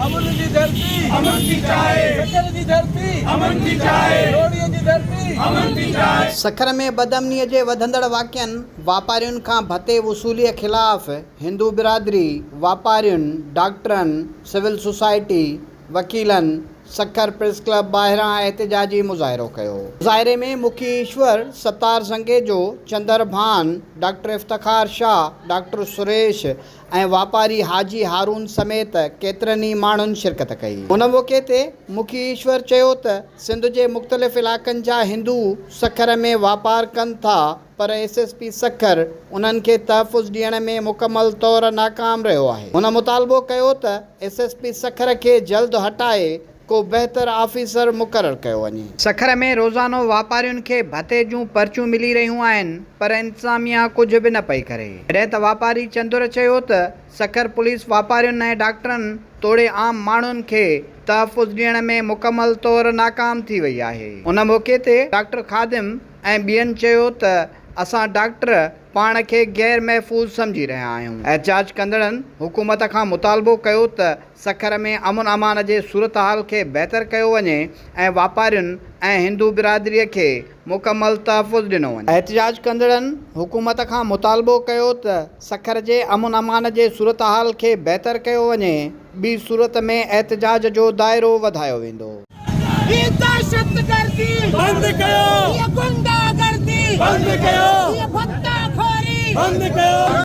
अमन की धरती, अमन की चाहे, शक्कर की धरती, अमन की चाहे, लोहड़ीअ जी धरती, अमन की चाहे। सखर में बदअमनीअ जे वधंदड़ वाक़िअनि वापारियुनि खां भते वसूलीअ ख़िलाफ़ हिंदू बिरादरी, वापारियुनि, डॉक्टरनि, सिविल सोसाइटी, वकीलनि सखर प्रेस क्लब ॿाहिरां एहतिजाजी मुज़ाहिरो कयो। मुज़ाहिरे में मुखी ईश्वर, सत्तार संगेजो, चंदर भान, डॉक्टर इफ्तिखार शाह, डॉक्टर सुरेश ऐं वापारी हाजी हारून समेत केतिरनि ई माण्हुनि शिरकत कई। हुन मौक़े ते मुखी ईश्वर चयो त सिंध जे मुख़्तलिफ़ इलाइक़नि जा हिंदू सखर में वापारु कनि था, पर SSP सखर उन्हनि खे तहफ़ुज़ ॾियण में मुकमल तौरु नाकाम रहियो आहे। हुन मुतालबो कयो त SSP सखर खे जल्द हटाए को बहितर ऑफिसर मुक़ररु कयो वञे। सखर में रोज़ानो वापारियुनि खे भते जूं पर्चियूं मिली रहियूं आहिनि, पर इंतिज़ामिया कुझु बि न पई करे। जॾहिं त वापारी चंदुर चयो त सखर पुलिस वापारियुनि ऐं डॉक्टरनि तोड़े आम माण्हुनि खे तहफ़ुज़ ॾियण में मुकमल तौरु नाकाम थी वई आहे। उन मौक़े ते डॉक्टर खादिम ऐं ॿियनि चयो त असां डॉक्टर पाण खे गैर महफ़ूज़ सम्झी रहिया आहियूं। एहतिजाज कंदड़नि हुकूमत खां मुतालबो कयो त सखर में अमन अमान जे सूरत हाल खे बहितर कयो वञे ऐं वापारियुनि ऐं हिंदू बिरादरीअ खे मुकमल तहफ़ुज़ ॾिनो वञे। एहतिजाज कंदड़नि हुकूमत खां मुतालबो कयो त सखर जे अमन अमान जे सूरत हाल खे बहितर कयो वञे, ॿी सूरत में एहतिजाज जो दाइरो वधायो वेंदो। ये दहशतगर्दी बंद कयो, ये गुंडागर्दी बंद कयो, ये भत्ताखोरी बंद कयो।